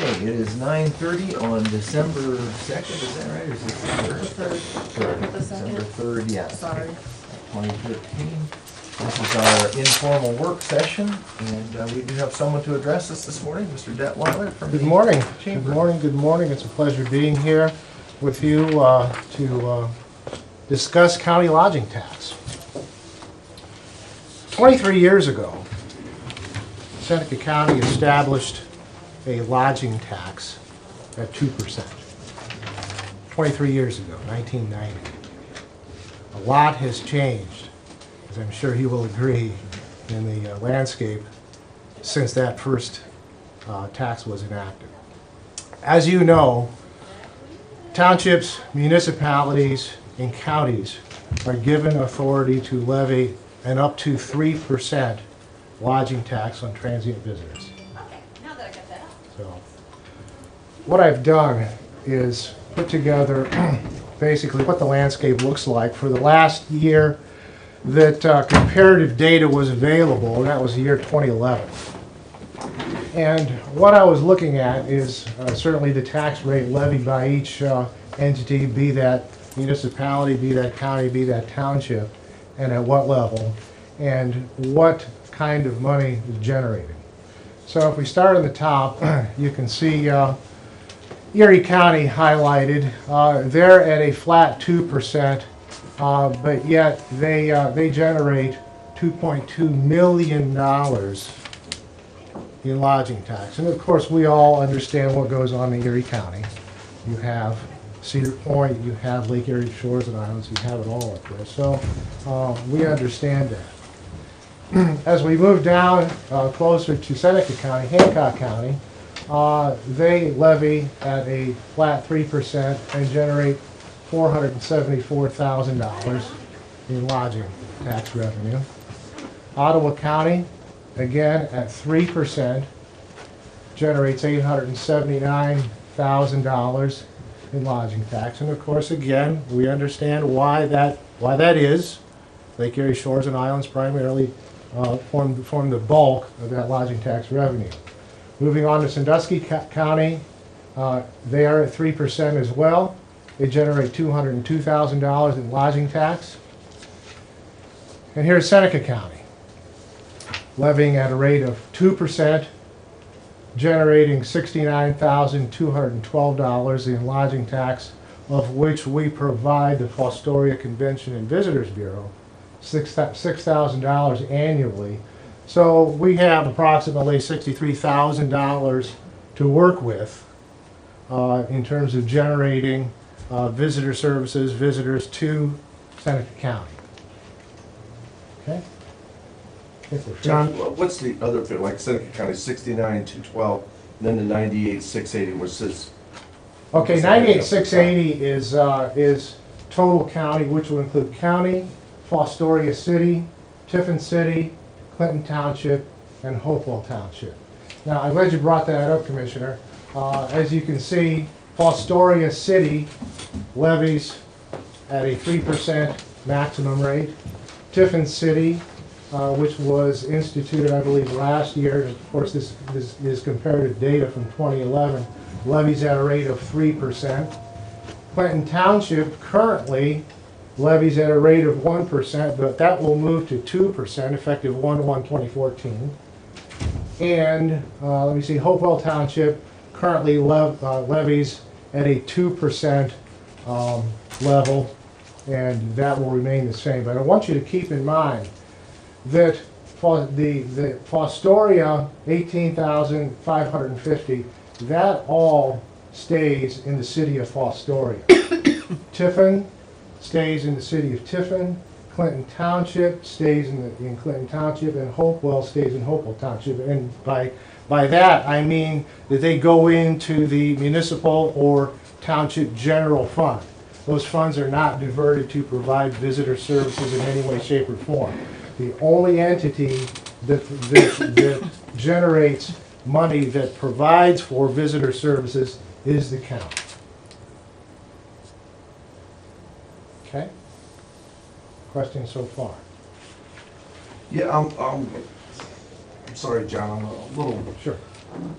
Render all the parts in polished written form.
Okay, it is 9:30 on December 2nd, is that right, or is it December? Third. December 3rd, yeah. Sorry. 2013. This is our informal work session, and we do have someone to address us this morning, Mr. Detweiler from the Good morning. Chamber. Good morning. Good morning. It's a pleasure being here with you to discuss county lodging tax. 23 years ago, Seneca County established a lodging tax at 2%. 23 years ago, 1990. A lot has changed, as I'm sure you will agree, in the landscape since that first tax was enacted. As you know, townships, municipalities, and counties are given authority to levy an up to 3% lodging tax on transient visitors. So, what I've done is put together basically what the landscape looks like for the last year that comparative data was available, and that was the year 2011. And what I was looking at is certainly the tax rate levied by each entity, be that municipality, be that county, be that township, and at what level, and what kind of money is generated. So if we start on the top, you can see Erie County highlighted. They're at a flat 2%, but yet they generate $2.2 million in lodging tax. And of course, we all understand what goes on in Erie County. You have Cedar Point, you have Lake Erie Shores and Islands, you have it all up there. So we understand that. As we move down closer to Seneca County, Hancock County, they levy at a flat 3% and generate $474,000 in lodging tax revenue. Ottawa County, again at 3%, generates $879,000 in lodging tax. And of course, again, we understand why that is. Lake Erie Shores and Islands primarily form the bulk of that lodging tax revenue. Moving on to Sandusky County, they are at 3% as well. They generate $202,000 in lodging tax. And here's Seneca County, levying at a rate of 2%, generating $69,212 in lodging tax, of which we provide the Fostoria Convention and Visitors Bureau $6,000 annually. So we have approximately $63,000 to work with in terms of generating visitor services, visitors to Seneca County. Okay? John, what's the other bit, like Seneca County, 69,212, and then the 98,680, which says... Okay, 98,680 is total county, which will include county, Fostoria City, Tiffin City, Clinton Township, and Hopewell Township. Now, I'm glad you brought that up, Commissioner. As you can see, Fostoria City levies at a 3% maximum rate. Tiffin City, which was instituted, I believe, last year, of course, this is comparative data from 2011, levies at a rate of 3%. Clinton Township currently levies at a rate of 1%, but that will move to 2% effective 1/1/2014. And let me see, Hopewell Township currently levies at a 2% level, and that will remain the same. But I want you to keep in mind that for the Fostoria 18,550, that all stays in the city of Fostoria. Tiffin stays in the city of Tiffin, Clinton Township stays in Clinton Township, and Hopewell stays in Hopewell Township. And by that, I mean that they go into the municipal or township general fund. Those funds are not diverted to provide visitor services in any way, shape, or form. The only entity that generates money that provides for visitor services is the county. Okay? Questions so far? Yeah, I'm sorry, John, I'm a little Sure.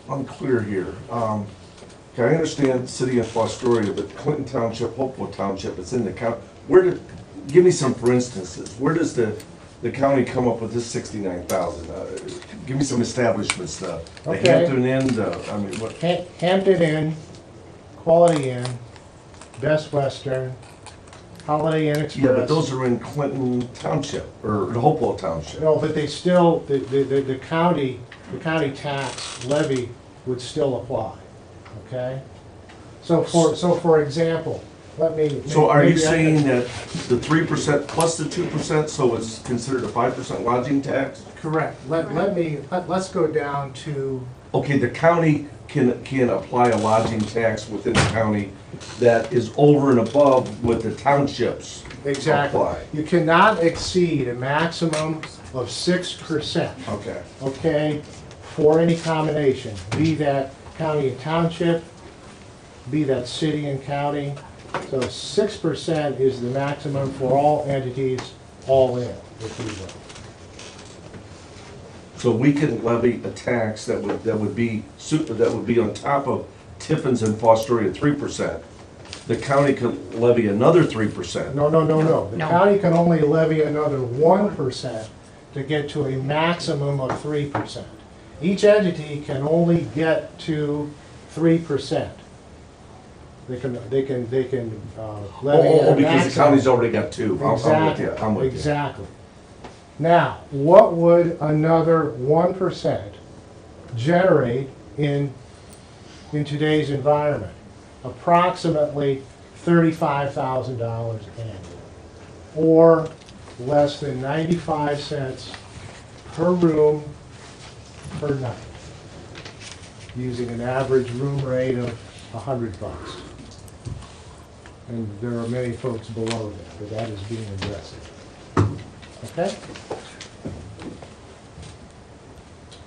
unclear here. Okay, I understand city of Fostoria, but Clinton Township, Hopewell Township, it's in the county. Give me some for instances. Where does the county come up with this 69,000? Give me some establishments, the Okay. Hampton Inn, I mean, what? Hampton Inn, Quality Inn, Best Western, Holiday Inn Express. Yeah, but those are in Clinton Township, or Hopewell Township. No, but they still, the county tax levy would still apply, okay? So for example, let me. So are you maybe I can- saying that the 3% plus the 2%, so it's considered a 5% lodging tax? Correct. Let's go down to, Okay, the county can apply a lodging tax within the county that is over and above what the townships exactly. apply. You cannot exceed a maximum of 6%, Okay. okay, for any combination, be that county and township, be that city and county. So 6% is the maximum for all entities, all in, if you will. So we can levy a tax that would be on top of Tiffin's and Fostoria 3%. The county could levy another 3%. No. The No. county can only levy another 1% to get to a maximum of 3%. Each entity can only get to 3%. They can levy a Because the county's maximum. already got two. Exactly, I'm with you. exactly. Now, what would another 1% generate in today's environment? Approximately $35,000 annually, or less than 95 cents per room per night, using an average room rate of $100. And there are many folks below that, but that is being addressed. Okay?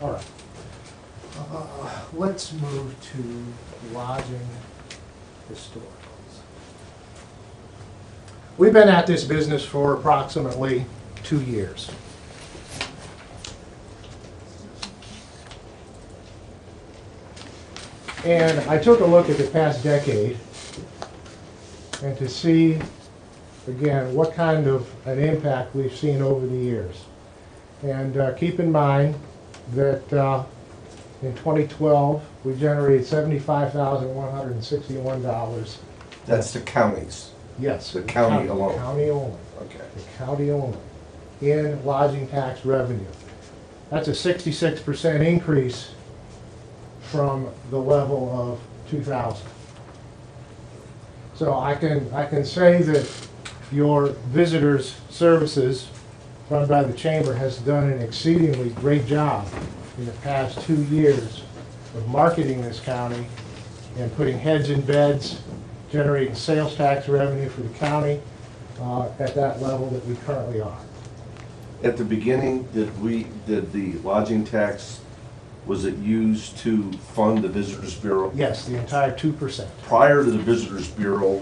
All right. Let's move to lodging historicals. We've been at this business for approximately 2 years. And I took a look at the past decade and to see, again, what kind of an impact we've seen over the years. And keep in mind that in 2012, we generated $75,161. That's the counties. Yes. The county alone. County only. Okay. The county only, in lodging tax revenue. That's a 66% increase from the level of 2000. So I can say that your visitors services run by the chamber has done an exceedingly great job in the past 2 years of marketing this county and putting heads in beds, generating sales tax revenue for the county at that level that we currently are. At the beginning, did the lodging tax, was it used to fund the Visitors Bureau? Yes, the entire 2%. Prior to the Visitors Bureau,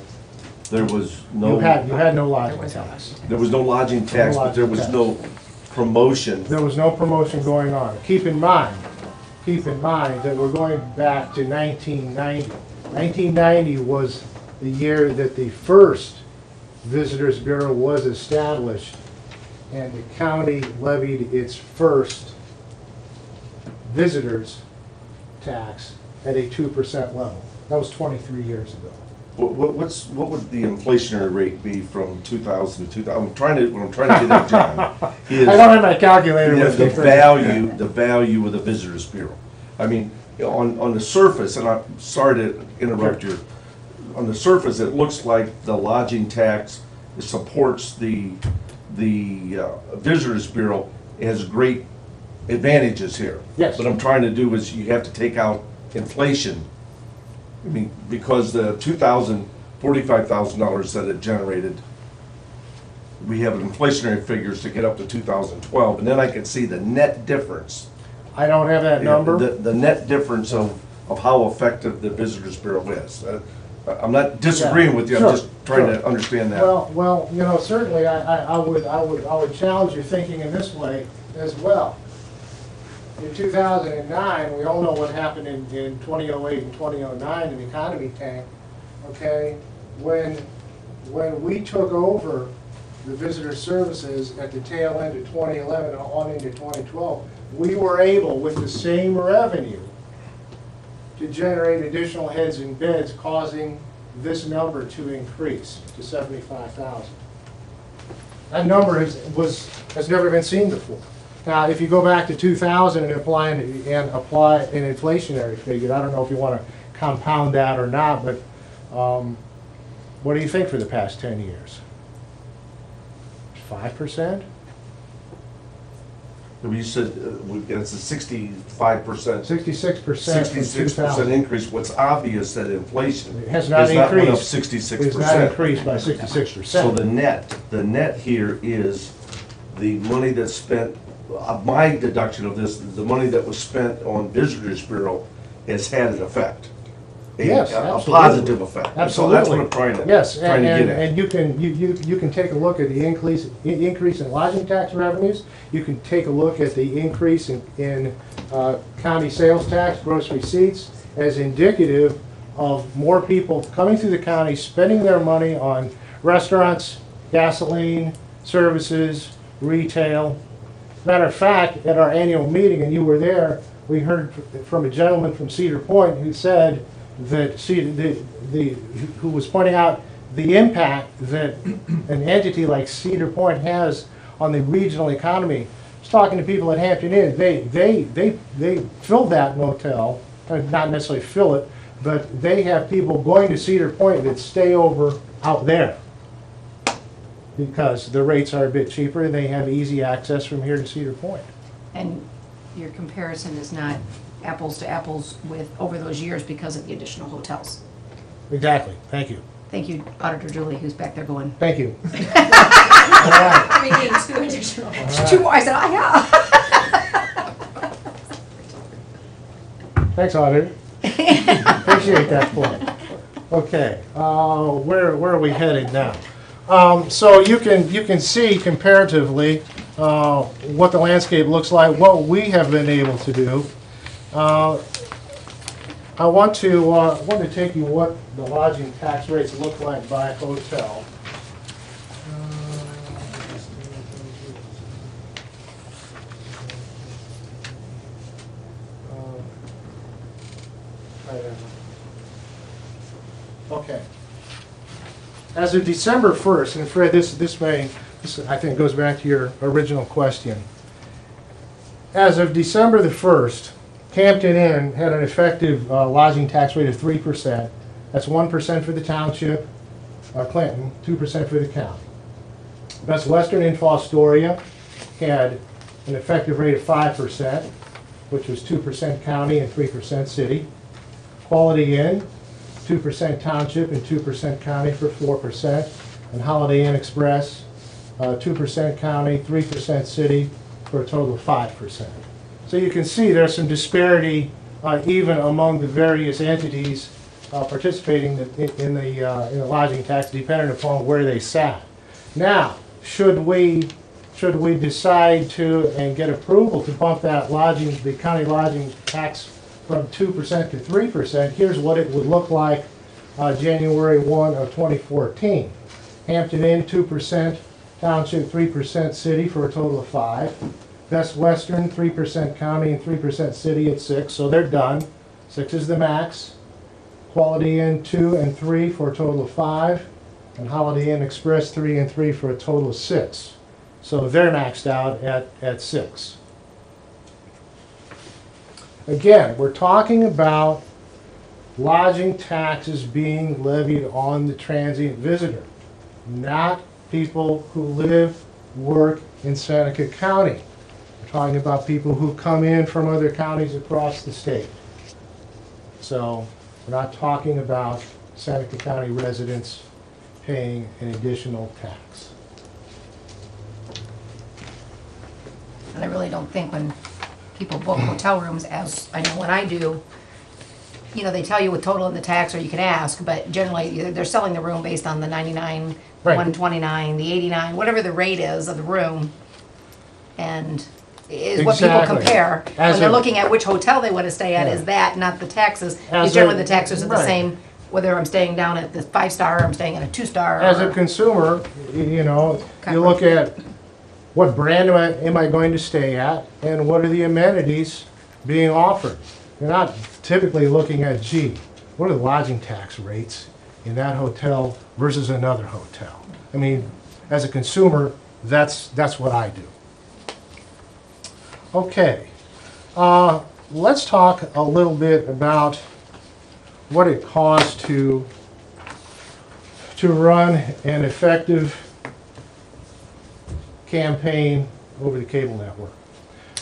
there was You had no, no lodging tax. there was no lodging tax, but there was no promotion. There was no promotion going on. Keep in mind that we're going back to 1990. 1990 was the year that the first Visitors Bureau was established, and the county levied its first visitors tax at a 2% level. That was 23 years ago. What would the inflationary rate be from 2000 to 2000? What I'm trying to get at, John, is I don't have my calculator with me. the value of the Visitors Bureau. I mean, on the surface, and I'm sorry to interrupt you, on the surface, it looks like the lodging tax supports the Visitors Bureau. It has great advantages here. Yes. What I'm trying to do is you have to take out inflation. I mean, because the $45,000 that it generated, we have inflationary figures to get up to 2012, and then I can see the net difference. I don't have that number. The net difference of how effective the Visitors Bureau is. I'm not disagreeing with you, I'm Sure, just trying sure. to understand that. Well, you know, certainly I would challenge your thinking in this way as well. in 2009, we all know what happened in 2008 and 2009 in the economy tank, okay? When we took over the visitor services at the tail end of 2011 and on into 2012, we were able, with the same revenue, to generate additional heads and beds, causing this number to increase to 75,000. That number has never been seen before. Now, if you go back to 2000 and apply an inflationary figure, I don't know if you want to compound that or not, but what do you think for the past 10 years? 5%? You said it's a 65%. 66% from 66% 2000. increase. What's obvious that inflation It has not went up increased. 66%. It's not increased by 66%. So the net here is the money that's spent, my deduction of this, the money that was spent on Visitors Bureau has had an effect. Yes, A absolutely. positive effect. Absolutely. So that's what I'm trying to Yes, get at. and you can take a look at the increase in lodging tax revenues. You can take a look at the increase in county sales tax, gross receipts, as indicative of more people coming through the county, spending their money on restaurants, gasoline, services, retail. Matter of fact, at our annual meeting, and you were there, we heard from a gentleman from Cedar Point who said that who was pointing out the impact that an entity like Cedar Point has on the regional economy. I was talking to people at Hampton Inn. They fill that motel, not necessarily fill it, but they have people going to Cedar Point that stay over out there because the rates are a bit cheaper and they have easy access from here to Cedar Point. And your comparison is not apples to apples with over those years because of the additional hotels. Exactly. Thank you. Thank you, Auditor Julie, who's back there going, Thank you. All right. we need 2 additional. 2 more. I said, yeah. Thanks, Auditor. Appreciate that point. Okay, where are we headed now? So you can see comparatively what the landscape looks like, what we have been able to do. I want to take you what the lodging tax rates look like by hotel. Okay. As of December 1st, and Fred, this I think goes back to your original question. As of December the 1st, Hampton Inn had an effective lodging tax rate of 3%. That's 1% for the township, Clinton, 2% for the county. Best Western in Fostoria had an effective rate of 5%, which was 2% county and 3% city. Quality Inn, 2% township and 2% county for 4%. And Holiday Inn Express, 2% county, 3% city for a total of 5%. So you can see there's some disparity even among the various entities participating in the lodging tax, depending upon where they sat. Now, should we decide to and get approval to bump that the county lodging tax from 2% to 3%, here's what it would look like January 1 of 2014. Hampton Inn, 2%, Township, 3% city for a total of 5. Best Western, 3% county and 3% city at 6, so they're done. 6 is the max. Quality Inn, 2 and 3 for a total of 5. And Holiday Inn Express, 3 and 3 for a total of 6. So they're maxed out at 6. Again, we're talking about lodging taxes being levied on the transient visitor, not people who live, work in Seneca County. We're talking about people who come in from other counties across the state. So we're not talking about Seneca County residents paying an additional tax. And I really don't think when people book hotel rooms, as I know when I do, you know, they tell you with total in the tax, or you can ask, but generally they're selling the room based on the 99, Right. 129, the 89, whatever the rate is of the room. And is what people Exactly. compare. As When they're a- looking at which hotel they want to stay at, Yeah. is that, not the taxes. As Because a- generally the taxes are the right. same, whether I'm staying down at the 5-star or I'm staying at a 2-star. As a or- consumer, you know, Okay. you look at what brand am I going to stay at, and what are the amenities being offered. You're not typically looking at, gee, what are the lodging tax rates in that hotel versus another hotel? I mean, as a consumer, that's what I do. Okay, let's talk a little bit about what it costs to run an effective campaign over the cable network.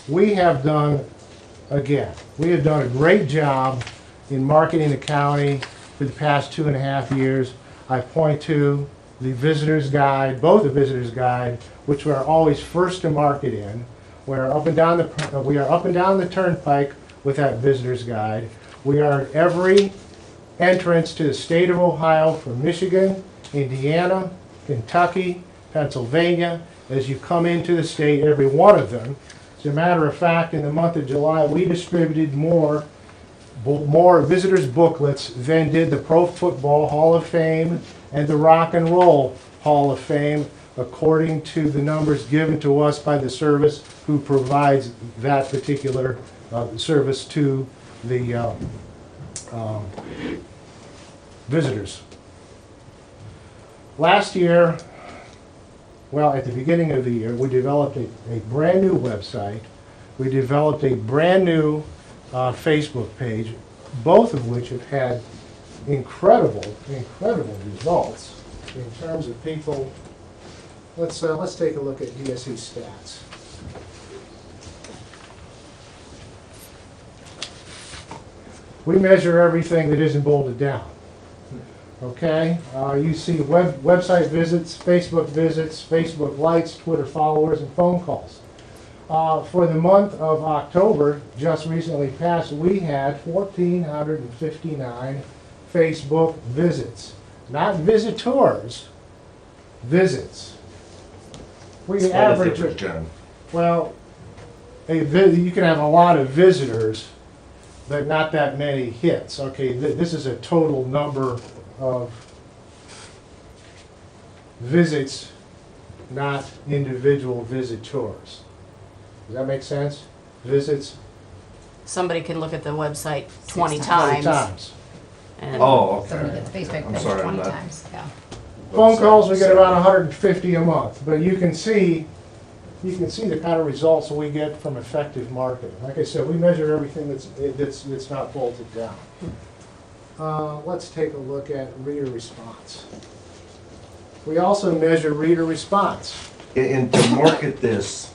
We have done a great job in marketing the county for the past 2.5 years. I point to the Visitor's Guide, both the Visitor's Guide, which we are always first to market in. We are up and down the turnpike with that Visitor's Guide. We are at every entrance to the state of Ohio from Michigan, Indiana, Kentucky, Pennsylvania. As you come into the state, every one of them. As a matter of fact, in the month of July, we distributed more visitors booklets than did the Pro Football Hall of Fame and the Rock and Roll Hall of Fame, according to the numbers given to us by the service who provides that particular service to the visitors. Last year, well, at the beginning of the year, we developed a brand new website. We developed a brand new Facebook page, both of which have had incredible results in terms of people. Let's take a look at DSE stats. We measure everything that isn't bolded down. Okay, you see website visits, Facebook likes, Twitter followers, and phone calls. For the month of October, just recently passed, we had 1,459 Facebook visits. Not visitors, visits. We What is average, it, John? well, you can have a lot of visitors, but not that many hits. Okay, this is a total number of visits, not individual visitors. Does that make sense? Visits Somebody can look at the website 20 20 20 times. times. And Oh, Somebody okay. gets the Facebook I'm page sorry, 20 I'm not- times, yeah. Phone calls, we get about 150 a month, but you can see the kind of results that we get from effective marketing. Like I said, we measure everything that's not bolted down. Let's take a look at reader response. We also measure reader response. And to market this,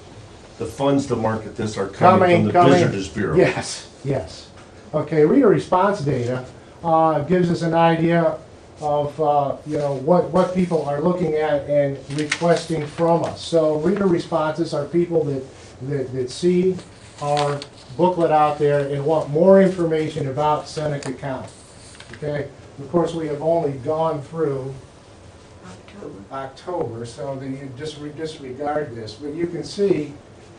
the funds to market this are coming from the Visitors Bureau. Yes, yes. Okay, reader response data gives us an idea of what people are looking at and requesting from us. So reader responses are people that see our booklet out there and want more information about Seneca County. Okay, of course we have only gone through October, so you disregard this. But you can see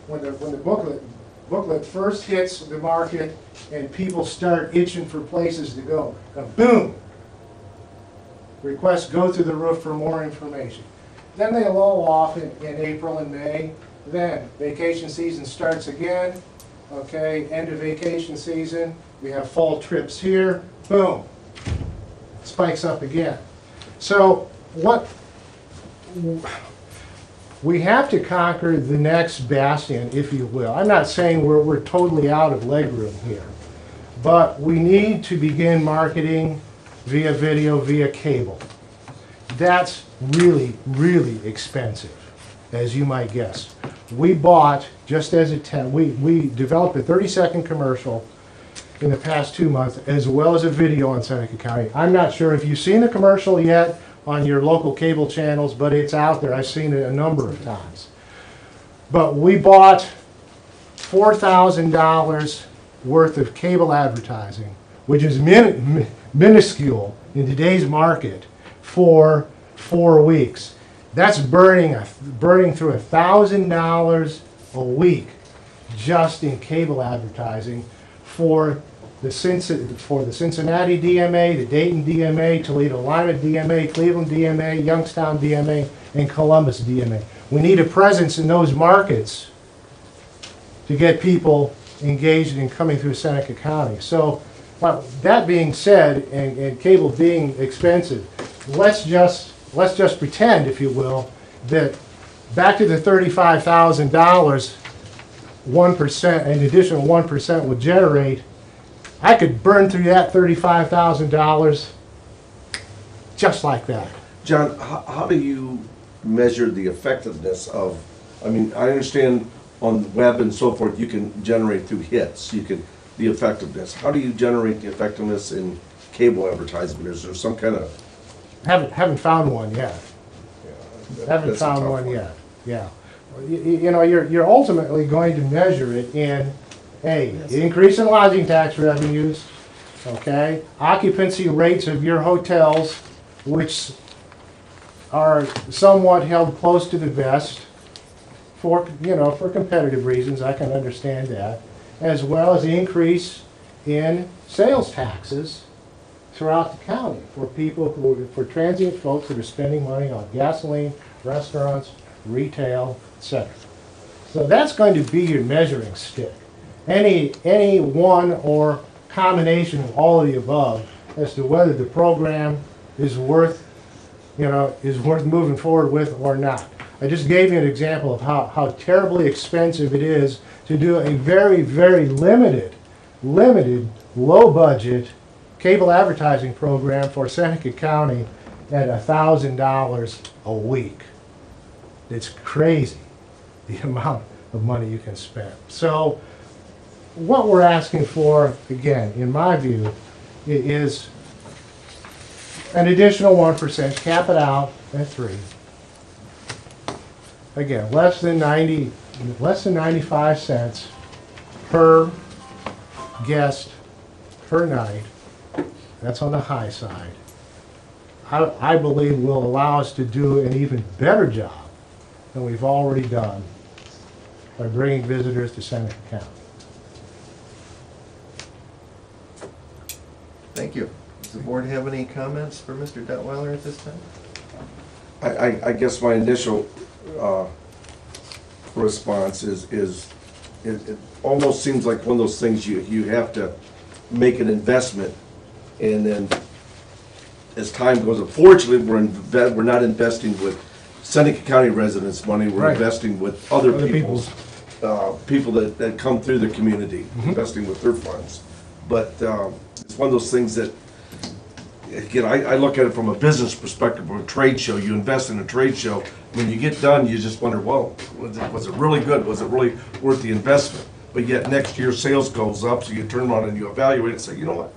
when the booklet first hits the market and people start itching for places to go, boom! Requests go through the roof for more information. Then they lull off in April and May. Then vacation season starts again. Okay, end of vacation season. We have fall trips here. Boom. Spikes up again. So we have to conquer the next bastion, if you will. I'm not saying we're totally out of legroom here, but we need to begin marketing via video, via cable. That's really, really expensive, as you might guess. We bought, just as a test, we developed a 30-second commercial in the past 2 months, as well as a video on Seneca County. I'm not sure if you've seen the commercial yet on your local cable channels, but it's out there. I've seen it a number of times. But we bought $4,000 worth of cable advertising, which is minuscule in today's market, for 4 weeks. That's burning through $1,000 a week just in cable advertising for the Cincinnati DMA, the Dayton DMA, Toledo Lima DMA, Cleveland DMA, Youngstown DMA, and Columbus DMA. We need a presence in those markets to get people engaged in coming through Seneca County. So, well, that being said, and cable being expensive, let's just pretend, if you will, that back to the $35,000, 1%, an additional 1% would generate. I could burn through that $35,000 just like that. John, how do you measure the effectiveness of, I mean, I understand on the web and so forth, you can generate through hits, the effectiveness. How do you generate the effectiveness in cable advertisement? Is there some kind of? Haven't found one yet. Haven't That's a found tough one yet, yeah. You know, you're ultimately going to measure it in, increase in lodging tax revenues, okay? Occupancy rates of your hotels, which are somewhat held close to the vest for, for competitive reasons, I can understand that, as well as the increase in sales taxes throughout the county for people for transient folks that are spending money on gasoline, restaurants, retail, etc. So that's going to be your measuring stick. Any one or combination of all of the above as to whether the program is worth moving forward with or not. I just gave you an example of how terribly expensive it is to do a very, very limited, low budget cable advertising program for Seneca County at $1,000 a week. It's crazy the amount of money you can spend. So what we're asking for, again, in my view, is an additional 1%, cap it out at 3. Again, less than 95 cents per guest per night. That's on the high side. I believe will allow us to do an even better job than we've already done by bringing visitors to Seneca County. Thank you. Does the board have any comments for Mr. Detweiler at this time? I guess my initial response is it almost seems like one of those things you have to make an investment, and then as time goes, unfortunately, we're not investing with Seneca County residents' money. We're Right. investing with other people's people's. people that come through the community, investing with their funds. But it's one of those things that, again, I look at it from a business perspective, or a trade show. You invest in a trade show. When you get done, you just wonder, well, was it really good? Was it really worth the investment? But yet next year sales goes up, so you turn around and you evaluate and say, you know what?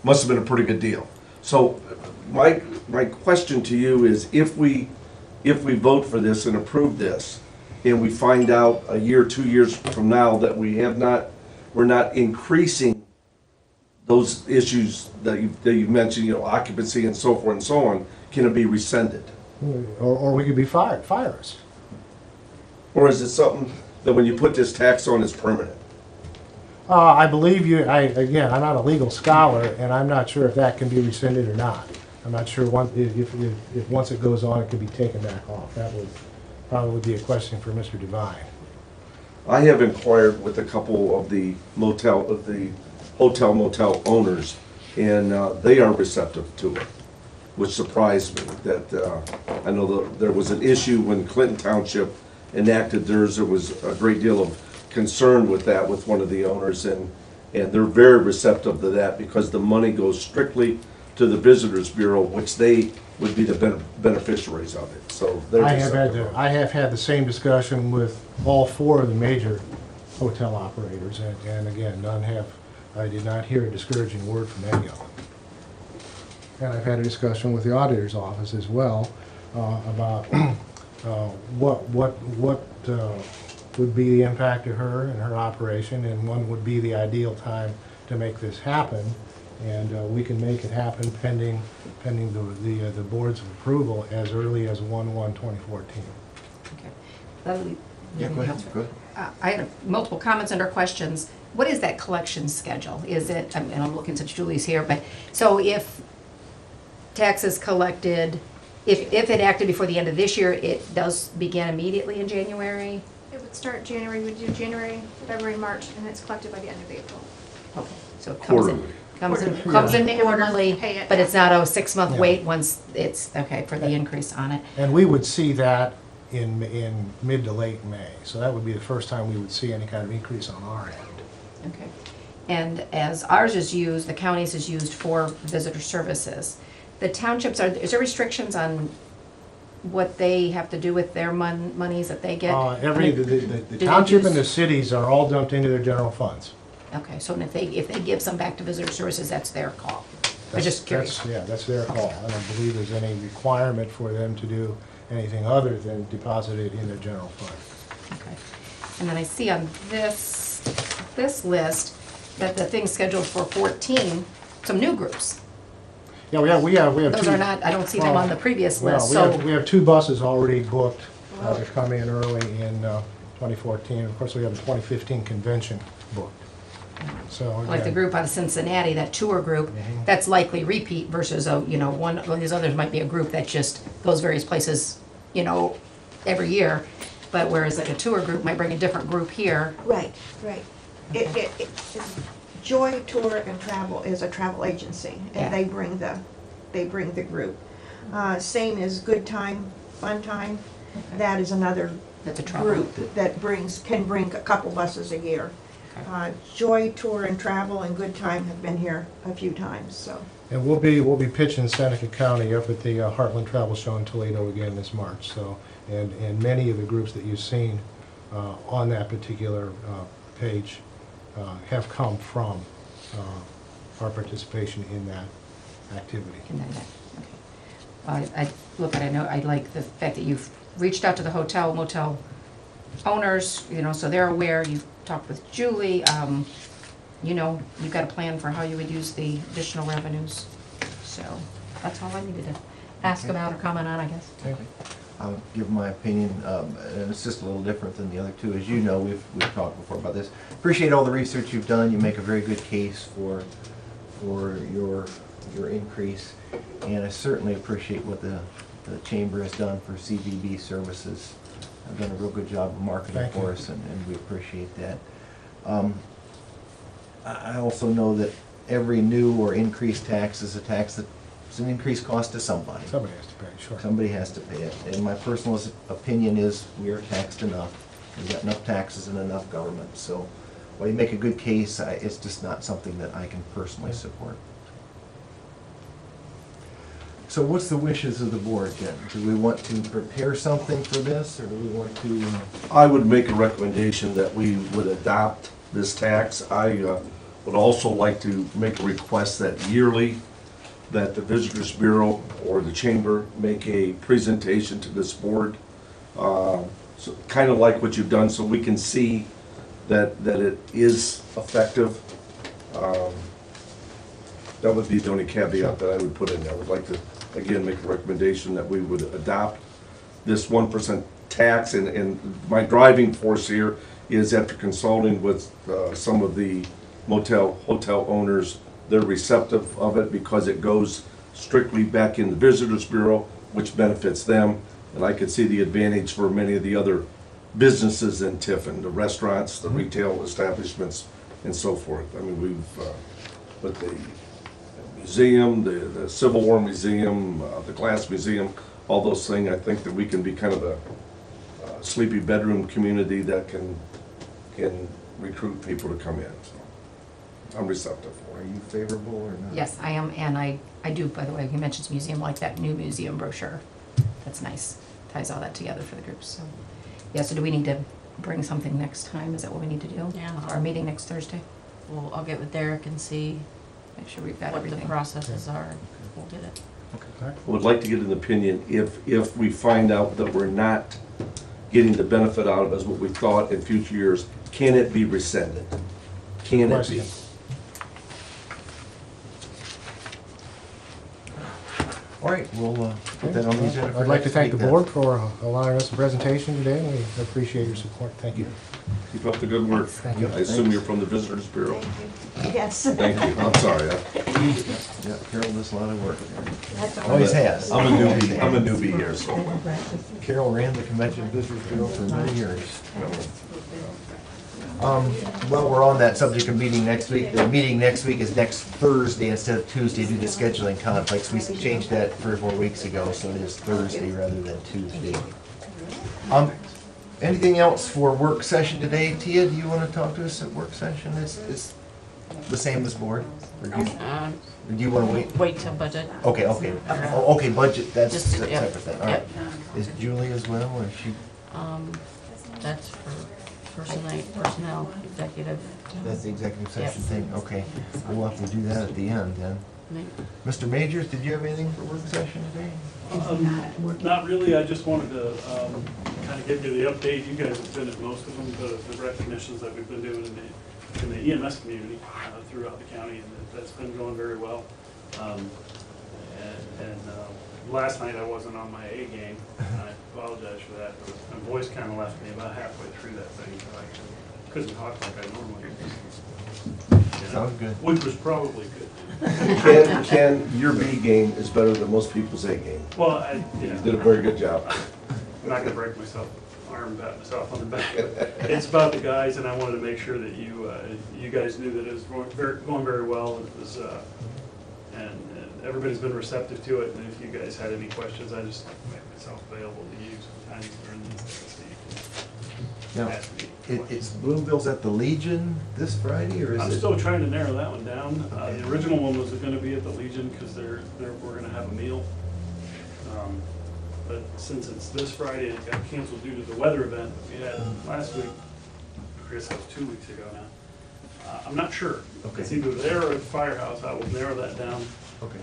Must have been a pretty good deal. So my question to you is, if we vote for this and approve this, and we find out a year, 2 years from now that we're not increasing those issues that you mentioned, occupancy and so forth and so on, can it be rescinded? Or we could be fired. Fire us. Or is it something that when you put this tax on is permanent? I believe you. Again, I'm not a legal scholar, and I'm not sure if that can be rescinded or not. I'm not sure if once it goes on, it can be taken back off. That would probably be a question for Mr. Devine. I have inquired with a couple of the hotel motel owners, and they are receptive to it, which surprised me. That I know there was an issue when Clinton Township enacted theirs. There was a great deal of concern with that with one of the owners, and they're very receptive to that because the money goes strictly to the Visitors Bureau, which they would be the beneficiaries of it. So they're receptive. I have had the same discussion with all 4 of the major hotel operators, and again, I did not hear a discouraging word from any of them. And I've had a discussion with the auditor's office as well about what would be the impact to her and her operation, and when would be the ideal time to make this happen. And we can make it happen pending the board's approval as early as 1/1/2014. Okay. Yeah, go ahead. Go ahead. I had multiple comments under questions. What is that collection schedule? Is it, and I'm looking since Julie's here, but, so if taxes collected, if it acted before the end of this year, it does begin immediately in January? It would start January, we'd do January, February, March, and it's collected by the end of April. Okay, so it comes in, Quarterly. comes in Yeah. quarterly, Pay it but it's not a 6-month Yeah. wait once it's, okay, for the increase on it. And we would see that in mid to late May. So that would be the first time we would see any kind of increase on our end. Okay. And as ours is used, the county's is used for visitor services. The townships are, is there restrictions on what they have to do with their monies that they get? The they township and use- the cities are all dumped into their general funds. Okay, so if they give some back to visitor services, that's their call. I'm just curious. Yeah, that's their call. I don't believe there's any requirement for them to do anything other than deposit it in their general fund. Okay. And then I see on this list that the thing's scheduled for 14, some new groups. Yeah, we have two. Those are not, I don't see them on the previous Well, list, we so. have 2 buses already booked to come in early in 2014. Of course, we have a 2015 convention booked. So Like the again, group out of Cincinnati, that tour group, that's likely repeat versus one of these others might be a group that just goes various places, every year. But whereas like a tour group might bring a different group here. Right, right. Joy Tour and Travel is a travel agency, Yeah. and they bring the group. Same as Good Time, Fun Time, that is another That's a travel. group that can bring a couple buses a year. Joy Tour and Travel and Good Time have been here a few times, so. and we'll be pitching Seneca County up at the Heartland Travel Show in Toledo again this March. So, and many of the groups that you've seen on that particular page have come from our participation in that activity. And then I look at it, I like the fact that you've reached out to the hotel, motel owners, so they're aware, you've talked with Julie, you've got a plan for how you would use the additional revenues. So that's all I needed to ask about or comment on, I guess. I'll give my opinion, and it's just a little different than the other two. As you know, we've talked before about this. Appreciate all the research you've done. You make a very good case for your increase, and I certainly appreciate what the chamber has done for CVB services. I've done a real good job of marketing Thank you. for us, and we appreciate that. I also know that every new or increased tax is a tax that's an increased cost to somebody. Somebody has to pay, sure. Somebody has to pay it. And my personal opinion is we are taxed enough. We've got enough taxes and enough government. So while you make a good case, it's just not something that I can personally support. So what's the wishes of the board, Jen? Do we want to prepare something for this, or do we want to? I would make a recommendation that we would adopt this tax. I would also like to make a request that yearly, that the Visitors Bureau or the Chamber make a presentation to this board, so kind of like what you've done, so we can see that it is effective. That would be the only caveat that I would put in there. I would like to, again, make a recommendation that we would adopt this 1% tax, and my driving force here is after consulting with some of the hotel owners, they're receptive of it because it goes strictly back in the Visitors Bureau, which benefits them, and I could see the advantage for many of the other businesses in Tiffin, the restaurants, the retail establishments, and so forth. I mean, we've, with the museum, the Civil War Museum, the Glass Museum, all those things, I think that we can be kind of a sleepy bedroom community that can recruit people to come in. So I'm receptive for Are it. you favorable or not? Yes, I am, and I do, by the way, you mentioned museum, like that new museum brochure. That's nice. Ties all that together for the groups, so. Yeah, so do we need to bring something next time? Is that what we need to do? Yeah. Our meeting next Thursday? Well, I'll get with Derek and see Make sure we've got what the everything. processes are. We'll get it. All right. I would like to get an opinion if we find out that we're not getting the benefit out of it as what we thought in future years, can it be rescinded? Can it be? Question. All right, we'll put that on the agenda for I'd like to next thank the week then. board for allowing us a presentation today, and we appreciate your support. Thank you. Keep up the good work. Thank you. I assume you're from the Visitors Bureau. Yes. Thank you. I'm sorry. Yeah, Carol does a lot of work there. That's all. Always has. I'm a newbie here, so. Carol ran the Convention Visitors Bureau for many years. Well, we're on that subject of meeting next week. The meeting next week is next Thursday instead of Tuesday due to scheduling conflicts. We changed that 3 or 4 weeks ago, so it is Thursday rather than Tuesday. Anything else for work session today? Tia, do you want to talk to us at work session? It's the same as board? Or do you want to wait? Wait till budget. Okay, okay. Oh, okay, budget, that's Just, a yeah. separate thing. All right. Is Julie as well, or is she, That's for personnel, executive. that's the executive session Yes. thing? Okay. We'll have to do that at the end then. Mr. Majors, did you have anything for work session today? Not really, I just wanted to kind of give you the update. You guys have been at most of them, the recognitions that we've been doing in the EMS community throughout the county, and that's been going very well. Last night I wasn't on my A game, and I apologize for that. My voice kind of left me about halfway through that thing, so I couldn't talk like I normally do. You know, Sounds good. Which was probably good. Ken, your B game is better than most people's A game. Well, You did a very good job. I'm not gonna break myself arm, pat myself on the back. It's about the guys, and I wanted to make sure that you guys knew that it was going very well. It was, and everybody's been receptive to it. And if you guys had any questions, I just make myself available to you sometimes during the Now, ask me. it's Bloomville's at the Legion this Friday, or is it? I'm still trying to narrow that one down. The original one was gonna be at the Legion because we're gonna have a meal. But since it's this Friday, it got canceled due to the weather event that we had last week. I guess that was 2 weeks ago now. I'm not sure. Okay. It's either there or at the firehouse. I will narrow that down Okay.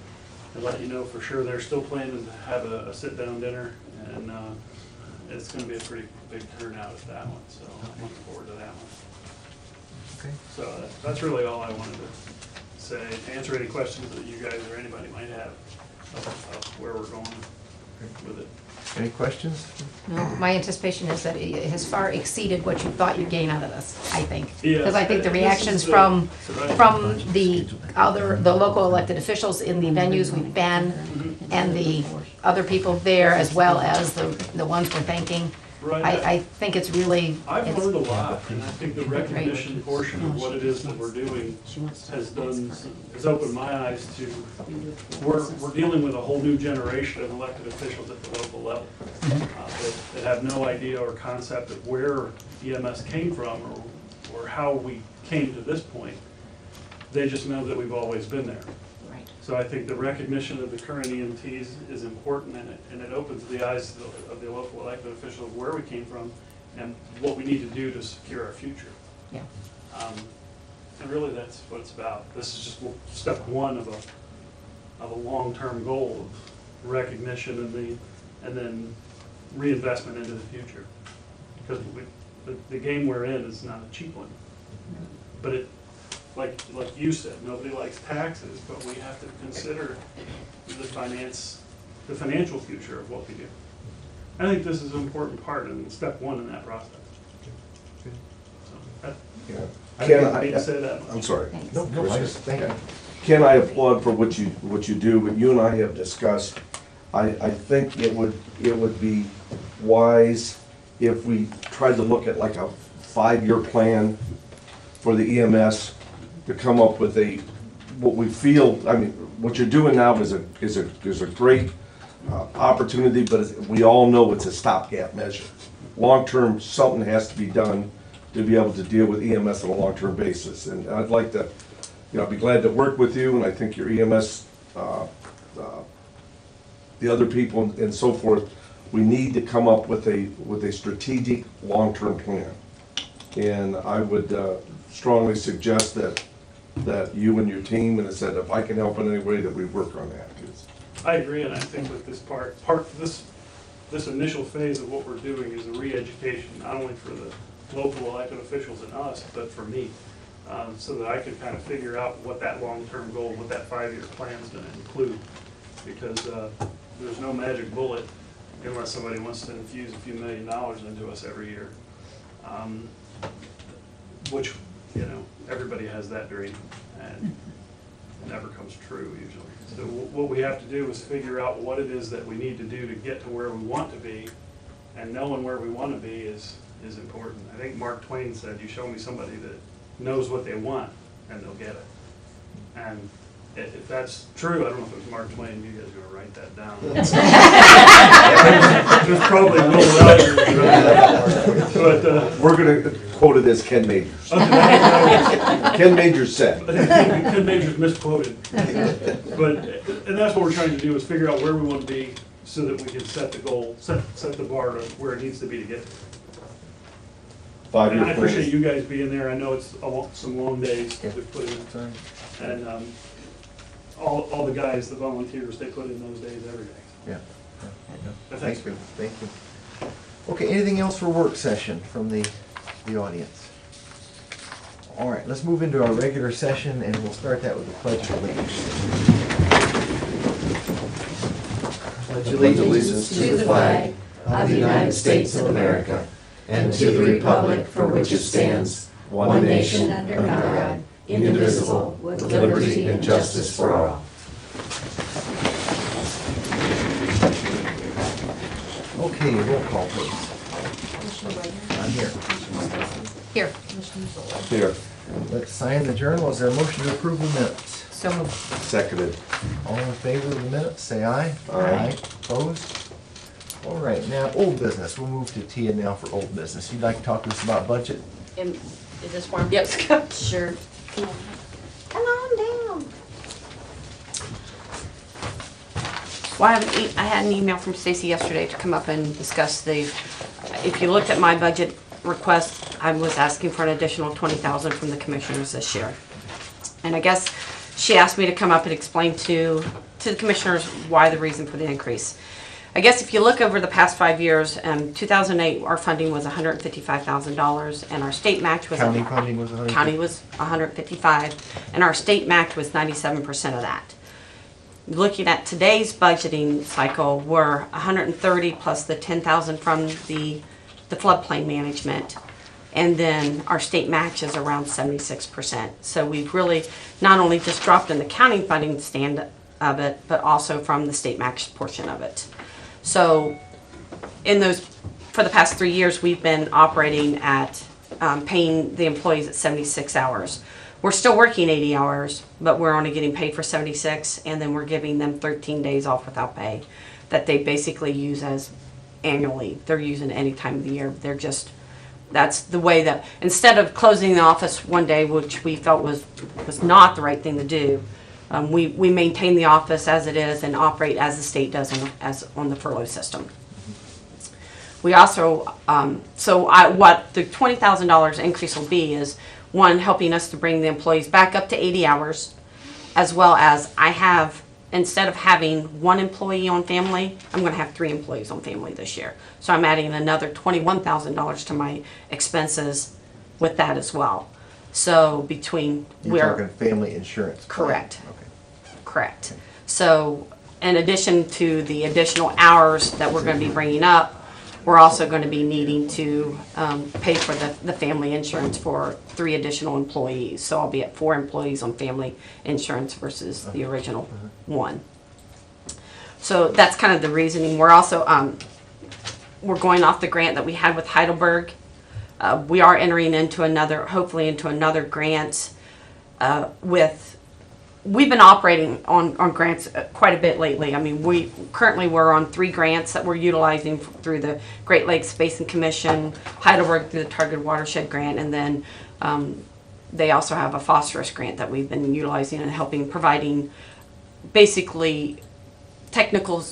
and let you know for sure. They're still planning to have a sit-down dinner, and it's gonna be a pretty big turnout at that one, so I'm looking forward to that one. Okay. So that's really all I wanted to say, to answer any questions that you guys or anybody might have of where we're going with it. Any questions? No, my anticipation is that it has far exceeded what you thought you'd gain out of this, I think. Yes, Because I think the this is reactions the- from right. the local elected officials in the venues we've been, and the other people there, as well as the ones we're thanking, Right. I think it's really. I've it's- learned a lot, and I think the recognition portion of what it is that we're doing has opened my eyes to, we're dealing with a whole new generation of elected officials at the local level that have no idea or concept of where EMS came from or how we came to this point. They just know that we've always been there. Right. So I think the recognition of the current EMTs is important, and it opens the eyes of the local elected officials of where we came from and what we need to do to secure our future. Yeah. And really, that's what it's about. This is just step one of a long-term goal of recognition and then reinvestment into the future. Because the game we're in is not a cheap one. But it, like you said, nobody likes taxes, but we have to consider the financial future of what we do. I think this is an important part and step one in that process. So that, Yeah. I Ken, didn't mean to say that. I'm sorry. Thanks. No, I just, thank you. Ken, I applaud for what you do, but you and I have discussed, I think it would be wise if we tried to look at like a 5-year plan for the EMS to come up with what we feel, I mean, what you're doing now is a great opportunity, but we all know it's a stopgap measure. Long-term, something has to be done to be able to deal with EMS on a long-term basis. And I'd like to, I'd be glad to work with you, and I think your EMS, the other people and so forth, we need to come up with a strategic, long-term plan. And I would strongly suggest that you and your team, and I said, if I can help in any way, that we work on that. I agree, and I think with this this initial phase of what we're doing is a re-education, not only for the local elected officials and us, but for me, so that I can kind of figure out what that long-term goal, what that 5-year plan is going to include. because there's no magic bullet unless somebody wants to infuse a few $1 million into us every year. Which, you know, everybody has that dream, and it never comes true usually. So what we have to do is figure out what it is that we need to do to get to where we want to be, and knowing where we want to be is important. I think Mark Twain said, you show me somebody that knows what they want, and they'll get it. And if that's true, I don't know if it was Mark Twain, you guys are gonna write that down. There's probably a little out here, but, We're gonna quote it as Ken Majors. Ken Majors said. I think Ken Majors misquoted. But, and that's what we're trying to do, is figure out where we want to be so that we can set the goal, set the bar to where it needs to be to get there. 5-year And I appreciate plan. you guys being there. I know it's some long days to put in. And all the guys, the volunteers, they put in those days every day. Yeah. But Thank thanks. you, thank you. Okay, anything else for work session from the audience? All right, let's move into our regular session, and we'll start that with the Pledge of Allegiance. Pledge allegiance to the flag of the United States of America and to the republic for which it stands, one nation under God, indivisible, with liberty and justice for all. Okay, roll call, please. I'm here. Here, Here, Let's sign the journal. Is there a motion to approve the minutes? so moved. seconded. All in favor of the minutes, say aye. Aye. Opposed? All right, now, old business. We'll move to Tia now for old business. You'd like to talk to us about budget? Is this form? Yep, sure. Come on down. Well, I had an email from Stacy yesterday to come up and discuss if you looked at my budget request, I was asking for an additional $20,000 from the commissioners this year. And I guess she asked me to come up and explain to the commissioners why the reason for the increase. I guess if you look over the past 5 years, 2008, our funding was $155,000, and our state match was County funding was 100? County was 155, and our state match was 97% of that. Looking at today's budgeting cycle, we're 130 plus the 10,000 from the floodplain management, and then our state match is around 76%. So we've really not only just dropped in the county funding stand of it, but also from the state match portion of it. So for the past 3 years, we've been operating at paying the employees at 76 hours. We're still working 80 hours, but we're only getting paid for 76, and then we're giving them 13 days off without pay that they basically use as annually. They're using any time of the year. That's the way that, instead of closing the office one day, which we felt was not the right thing to do, we maintain the office as it is and operate as the state does on the furlough system. We also, what the $20,000 increase will be is, one, helping us to bring the employees back up to 80 hours, as well as instead of having one employee on family, I'm going to have 3 employees on family this year. So I'm adding another $21,000 to my expenses with that as well. So You're talking family insurance? plan. Correct. Okay. Correct. So in addition to the additional hours that we're going to be bringing up, we're also going to be needing to pay for the family insurance for 3 additional employees. So I'll be at 4 employees on family insurance versus the original 1. So that's kind of the reasoning. We're also, we're going off the grant that we had with Heidelberg. We are entering into hopefully into another grant we've been operating on grants quite a bit lately. I mean, we're on 3 grants that we're utilizing through the Great Lakes Basin Commission, Heidelberg through the Targeted Watershed Grant, and then they also have a phosphorus grant that we've been utilizing and providing basically technical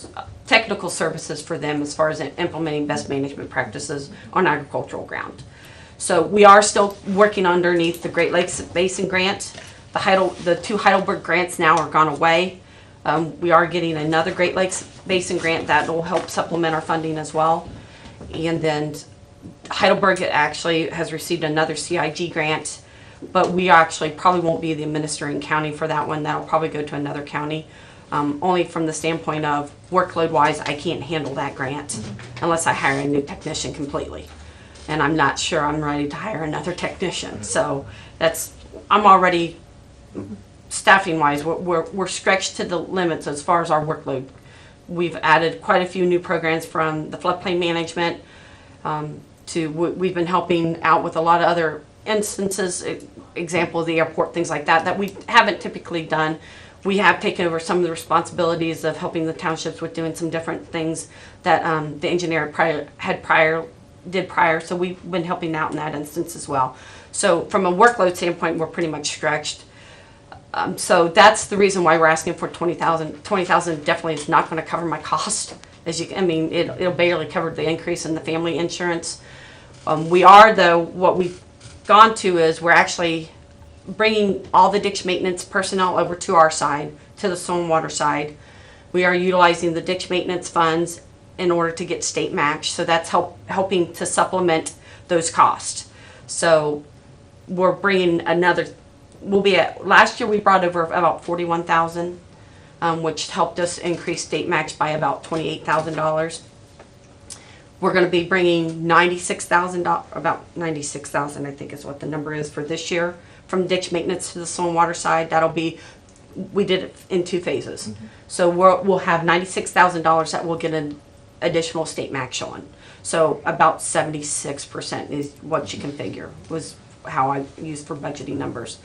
services for them as far as implementing best management practices on agricultural ground. So we are still working underneath the Great Lakes Basin Grant. The 2 Heidelberg grants now are gone away. We are getting another Great Lakes Basin grant that will help supplement our funding as well. And then Heidelberg actually has received another CIG grant, but we actually probably won't be the administering county for that one. That'll probably go to another county. only from the standpoint of workload-wise, I can't handle that grant unless I hire a new technician completely. And I'm not sure I'm ready to hire another technician. So I'm already, staffing-wise, we're stretched to the limits as far as our workload. We've added quite a few new programs from the floodplain management we've been helping out with a lot of other instances, example of the airport, things like that we haven't typically done. We have taken over some of the responsibilities of helping the townships with doing some different things that the engineer did prior. So we've been helping out in that instance as well. So from a workload standpoint, we're pretty much stretched. So that's the reason why we're asking for 20,000. 20,000 definitely is not going to cover my cost. It'll barely cover the increase in the family insurance. What we've gone to is we're actually bringing all the ditch maintenance personnel over to our side, to the stormwater side. We are utilizing the ditch maintenance funds in order to get state match. So that's helping to supplement those costs. So we're bringing last year we brought over about 41,000, which helped us increase state match by about $28,000. We're going to be bringing about 96,000, I think is what the number is for this year, from ditch maintenance to the stormwater side. We did it in 2 phases. Mm-hmm. So we'll have $96,000 that we'll get an additional state match on. So about 76% is what you can figure, was how I used for budgeting numbers.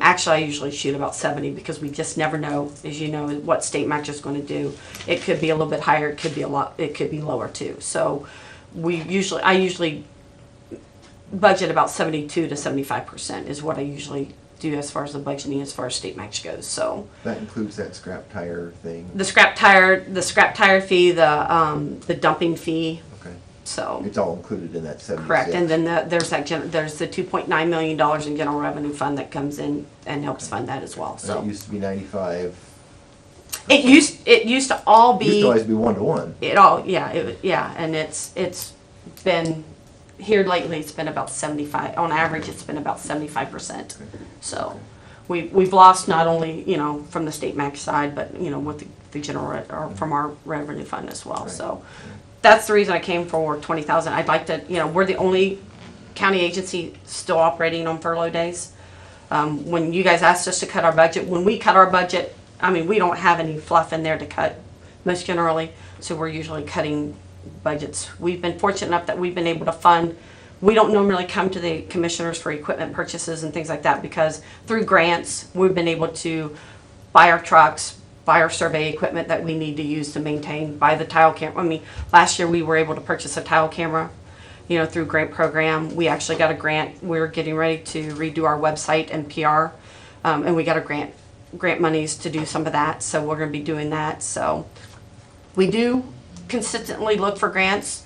Actually, I usually shoot about 70 because we just never know, as you know, what state match is going to do. It could be a little bit higher, it could be it could be lower too. So I usually budget about 72 to 75% is what I usually do as far as the budgeting, as far as state match goes. So that includes that scrap tire thing. The scrap tire fee, the dumping fee. Okay. So it's all included in that 76. Correct, and then there's the $2.9 million in general revenue fund that comes in and helps fund that as well. So that used to be 95. It used to all be. It used to always be 1-to-1. And it's been here lately. It's been about 75 on average. It's been about 75%. So we've lost not only from the state max side, but with the general or from our revenue fund as well. Right. So. That's the reason I came for 20,000. I'd like to, we're the only county agency still operating on furlough days. When you guys asked us to cut our budget, when we cut our budget, we don't have any fluff in there to cut, most generally. So we're usually cutting budgets. We've been fortunate enough that we've been able to fund. We don't normally come to the commissioners for equipment purchases and things like that because through grants, we've been able to buy our trucks, buy our survey equipment that we need to use to maintain, buy the tile camera. Last year we were able to purchase a tile camera, through grant program. We actually got a grant. We're getting ready to redo our website and PR, and we got a grant monies to do some of that. So we're going to be doing that. So we do consistently look for grants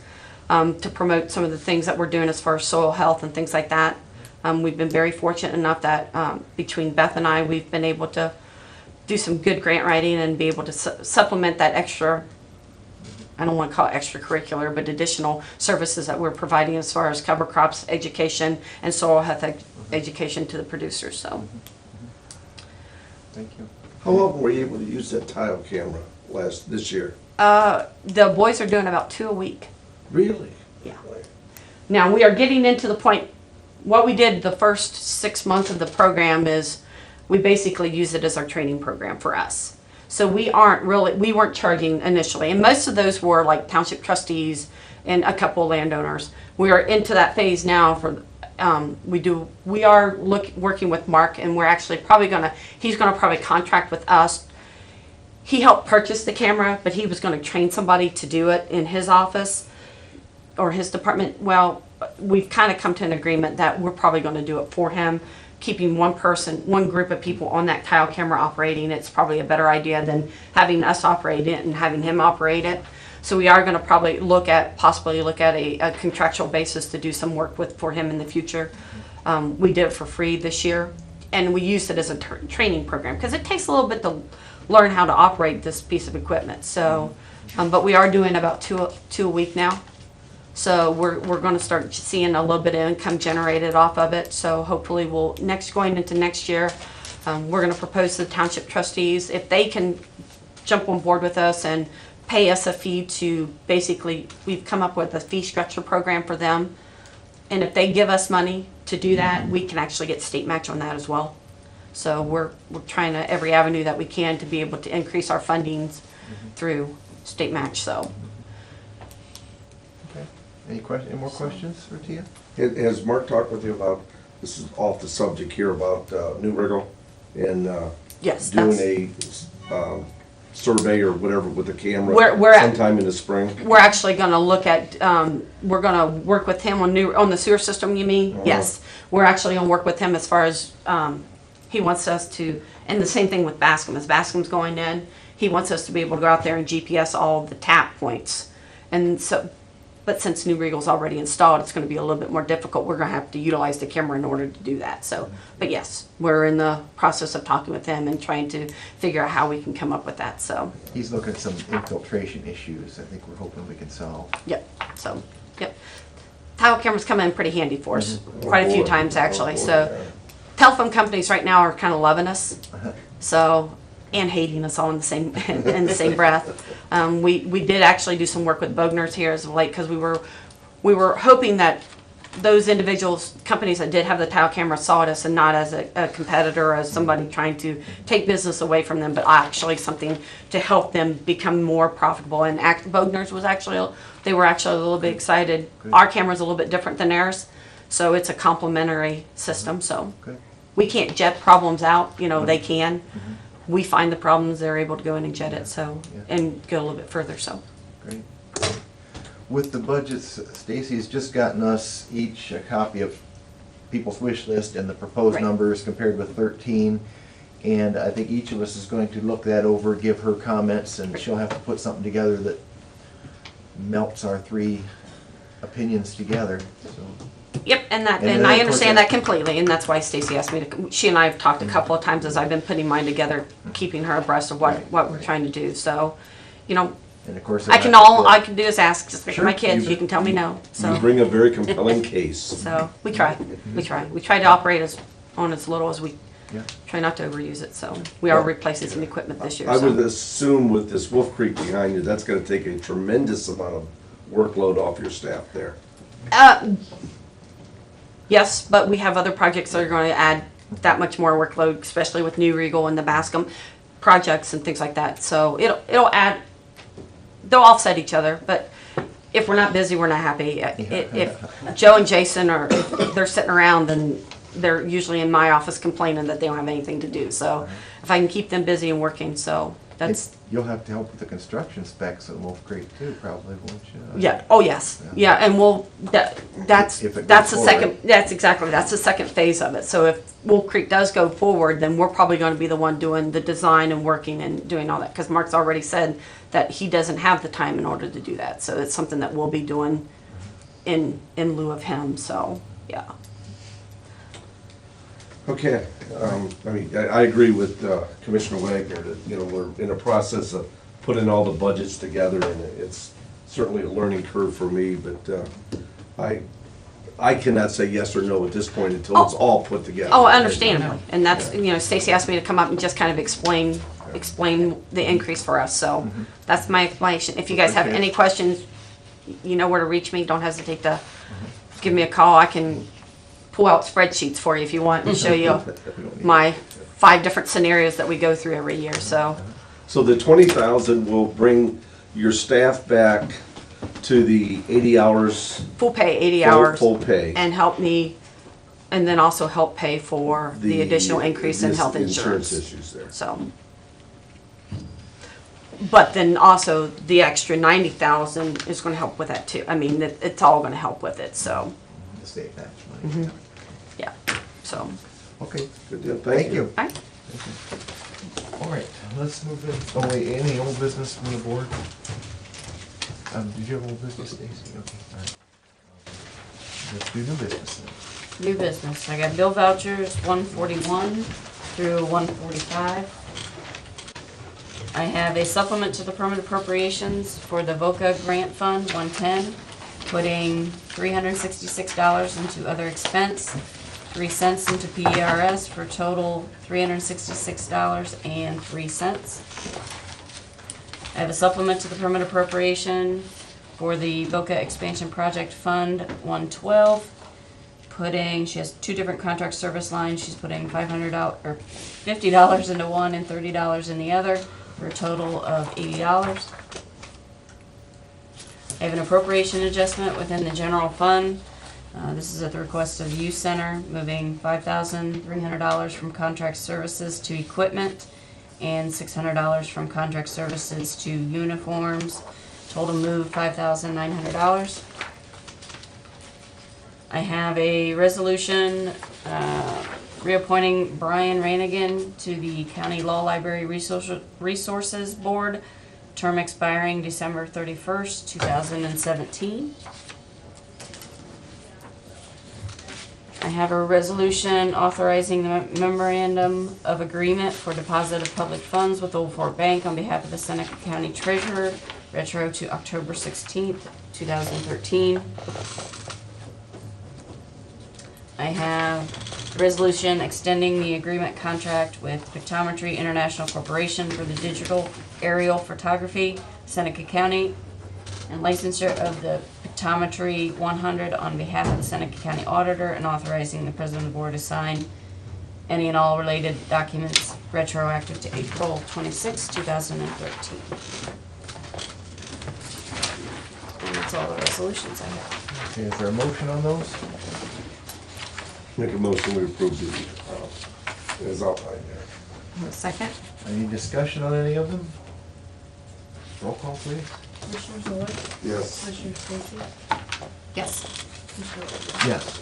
to promote some of the things that we're doing as far as soil health and things like that. We've been very fortunate enough that between Beth and I, we've been able to do some good grant writing and be able to supplement that extra, I don't want to call it extracurricular, but additional services that we're providing as far as cover crops education and soil health education to the producers. So, Thank you. How often were you able to use that tile camera this year? the boys are doing about 2 a week. Really? Yeah. Now we are getting into the point. What we did the first 6 months of the program is we basically use it as our training program for us. So we weren't charging initially, and most of those were like township trustees and a couple landowners. We are into that phase now for, we are working with Mark, and we're actually he's gonna probably contract with us. He helped purchase the camera, but he was gonna train somebody to do it in his office or his department. Well, we've kind of come to an agreement that we're probably gonna do it for him. Keeping one group of people on that tile camera operating, it's probably a better idea than having us operate it and having him operate it. So we are going to probably possibly look at a contractual basis to do some work for him in the future. We did it for free this year, and we used it as a training program because it takes a little bit to learn how to operate this piece of equipment. So, but we are doing about two a week now. So we're going to start seeing a little bit of income generated off of it. So hopefully going into next year, we're going to propose to the township trustees if they can jump on board with us and pay us a fee to basically, we've come up with a fee structure program for them. And if they give us money to do that, we can actually get state match on that as well. So we're trying to, every avenue that we can to be able to increase our fundings through state match, so. Okay. Any more questions for Tia? Has Mark talked with you about, this is off the subject here, about New Riggle and Yes, doing a survey or whatever with the camera We're at- sometime in the spring? We're actually gonna look at, we're gonna work with him on the sewer system, you mean? Yes. We're actually gonna work with him as far as, he wants us to, and the same thing with Bascom, as Bascom's going in, he wants us to be able to go out there and GPS all the tap points. And so, but since New Regal's already installed, it's gonna be a little bit more difficult. We're gonna have to utilize the camera in order to do that, so. But yes, we're in the process of talking with him and trying to figure out how we can come up with that, so. He's looking at some infiltration issues I think we're hoping we can solve. Yep, so, yep. Tile cameras come in pretty handy for us, quite a few times actually, so. Telephone companies right now are kind of loving us, so, and hating us all in the same, in the same breath. We did actually do some work with Bogner's here as of late, because we were hoping that those individuals, companies that did have the tile camera saw us and not as a competitor, or as somebody trying to take business away from them, but actually something to help them become more profitable. And Bogner's was actually, they were actually a little bit excited. Good. Our camera's a little bit different than theirs, so it's a complementary system, so. Good. We can't jet problems out, you know, they can. We find the problems, they're able to go in and jet it, so, Yeah. and go a little bit further, so. Great. With the budgets, Stacy's just gotten us each a copy of people's wish list and the proposed Right. numbers compared with 13. And I think each of us is going to look that over, give her comments, and she'll have to put something together that melts our three opinions together, so. Yep, and that, And and then, I of course, understand that- that completely, and that's why Stacy asked me to, she and I have talked a couple of times as I've been putting mine together, keeping her abreast of Right, what we're right. trying to do, so, you know, And of course. I can do is ask, just like Sure, my kids, you- you can tell me no, You so, bring a very compelling case. so, we try to operate on as little as we, Yeah. try not to overuse it, so, we are Well, replacing some equipment this year, I would so. assume with this Wolf Creek behind you, that's gonna take a tremendous amount of workload off your staff there. Yes, but we have other projects that are going to add that much more workload, especially with New Regal and the Bascom projects and things like that. So it'll add, they'll offset each other, but if we're not busy, we're not happy. If Joe and Jason are, if they're sitting around, then they're usually in my office complaining that they don't have anything to do. So if I can keep them busy and working, so that's, You'll have to help with the construction specs at Wolf Creek too, probably, won't you? yeah, oh yes, yeah, and that's If it the goes second, forward. that's the second phase of it. So if Wolf Creek does go forward, then we're probably gonna be the one doing the design and working and doing all that, because Mark's already said that he doesn't have the time in order to do that, so it's something that we'll be doing in lieu of him, so, yeah. Okay, I agree with Commissioner Wagner that, you know, we're in a process of putting all the budgets together, and it's certainly a learning curve for me, but I cannot say yes or no at this point until it's all put together. Oh, understandably, and that's, you know, Stacy asked me to come up and just kind of explain the increase for us, so that's my explanation. If you guys have any questions, you know where to reach me, don't hesitate to give me a call. I can pull out spreadsheets for you if you want and show you my 5 different scenarios that we go through every year, so. So the 20,000 will bring your staff back to the 80 hours. Full pay, 80 full- hours. Full pay. And help me, and then also help pay for the additional increase in health insurance. issues there. So. But then also the extra 90,000 is gonna help with that too. I mean, it's all gonna help with it, so, The state match money. yeah, so. Okay, Good deal, thank you. All right. All right, let's move in. Oh, wait, any old business from the board? Did you have old business, Stacy? Okay, all right. Let's do new business then. New business, I got bill vouchers 141 through 145. I have a supplement to the permanent appropriations for the VOCA grant fund, 110, putting $366 into other expense, 3 cents into PERS for total $366.03. I have a supplement to the permit appropriation for the Boca Expansion Project Fund 112. She has two different contract service lines. She's putting $500 or $50 into one and $30 in the other for a total of $80. I have an appropriation adjustment within the general fund. This is at the request of the youth center, moving $5,300 from contract services to equipment and $600 from contract services to uniforms. Total move $5,900. I have a resolution reappointing Brian Ranigan to the County Law Library Resources Board, term expiring December 31st, 2017. I have a resolution authorizing the memorandum of agreement for deposit of public funds with Old Fort Bank on behalf of the Seneca County Treasurer, retro to October 16th, 2013. I have a resolution extending the agreement contract with Pictometry International Corporation for the digital aerial photography, Seneca County, and licensure of the Pictometry 100 on behalf of the Seneca County Auditor, and authorizing the President of the Board to sign any and all related documents retroactive to April 26, 2013. And that's all the resolutions I have. Okay, is there a motion on those? Make a motion to approve the, as outlined there. Second? Any discussion on any of them? Roll call, please. Commissioner Zoll? Yes. Commissioner Stacy? Yes. Commissioner Rea? Yes.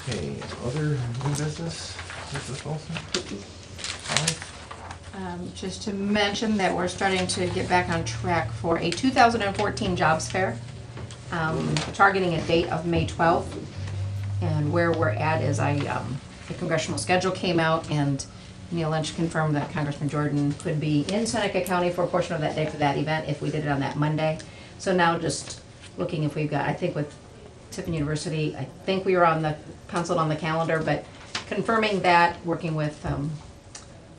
Okay, other new business, Mrs. Wilson? All right. Just to mention that we're starting to get back on track for a 2014 jobs fair, targeting a date of May 12th. And where we're at is the congressional schedule came out, and Neil Lynch confirmed that Congressman Jordan could be in Seneca County for a portion of that day for that event if we did it on that Monday. So now just looking if we've got, I think with Tiffin University, I think we were penciled on the calendar, but confirming that, working with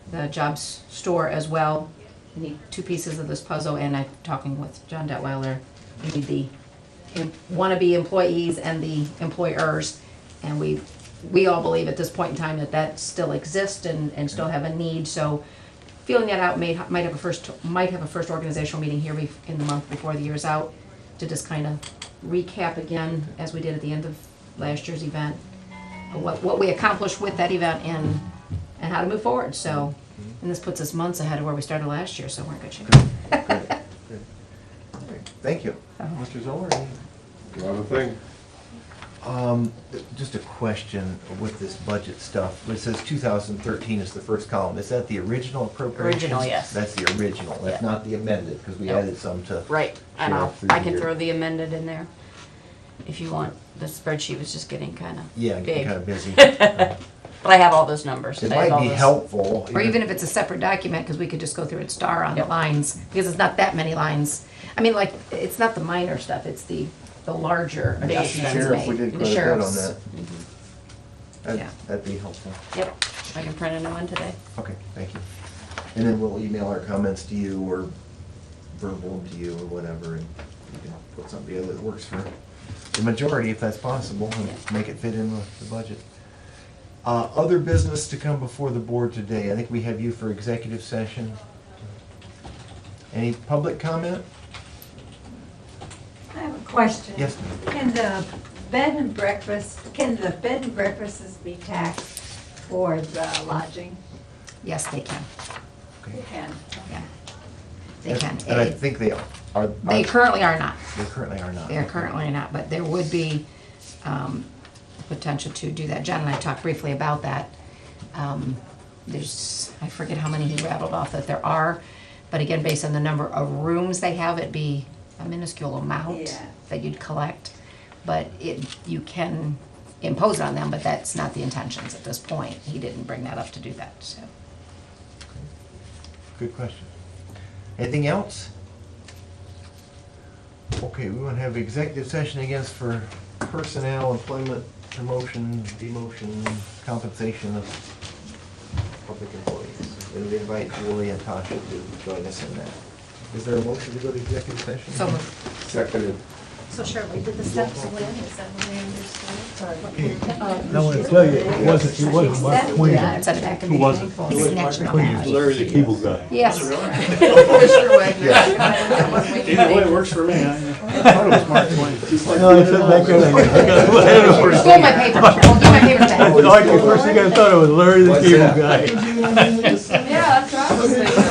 the jobs store as well. We need two pieces of this puzzle, and I'm talking with John Detweiler. We need the wannabe employees and the employers, and we all believe at this point in time that still exists and still have a need. So feeling that out, might have a first organizational meeting here in the month before the year's out to just kind of recap again, as we did at the end of last year's event, what we accomplished with that event and how to move forward. So, and this puts us months ahead of where we started last year, so we're in good shape. Good. All right, thank you. Mr. Zoller? Another thing. Just a question with this budget stuff. It says 2013 is the first column. Is that the original appropriations? Original, yes. That's the original. That's Yeah. not the amended, because we Nope. added some to. Right, and share I through the can year. throw the amended in there if you want. The spreadsheet was just getting kind of Yeah, getting big. kind of busy. But I have all those numbers. It I have might all be those- helpful. Or even if it's a separate document, because we could just go through and star on the Yep. lines, because it's not that many lines. I mean, like, it's not the minor stuff, it's the larger Big adjustments expenses. Sheriff, we made. did The quite a bit on sheriff's. that. Yeah. That'd be helpful. Yep, I can print a new one today. Okay, thank you. And then we'll email our comments to you or verbal to you or whatever, and you can put something together that works for the majority if that's possible, and make it fit in with the budget. Other business to come before the board today. I think we have you for executive session. Any public comment? I have a question. Yes, ma'am. Can the bed and breakfasts be taxed for the lodging? Yes, they can, Okay. And yeah. They can. And I think they are. They currently are not. They currently are not. They are currently not, but there would be potential to do that. John and I talked briefly about that. I forget how many he rattled off that there are, but again, based on the number of rooms they have, it'd be a minuscule amount Yeah. that you'd collect. But you can impose it on them, but that's not the intentions at this point. He didn't bring that up to do that, so. Good question. Anything else? Okay, we want to have executive session again for personnel, employment, promotion, demotion, compensation of public employees. And we invite Julie and Tasha to join us in that. Is there a motion to go to executive session? So moved. Seconded. So Shirley, did the steps win, is that what I understood? I want to tell you, it wasn't Mark Twain. Yeah, it's at back of the Who was it? ankle, snatching on Twain that. was the cable guy. Yes. Either way, it works for me. I thought it was Mark Twain. No, I said back there. Stole my paper. I'll give my paper back. First thing I thought it was Larry the What's cable that? guy. Yeah, that's what I was thinking.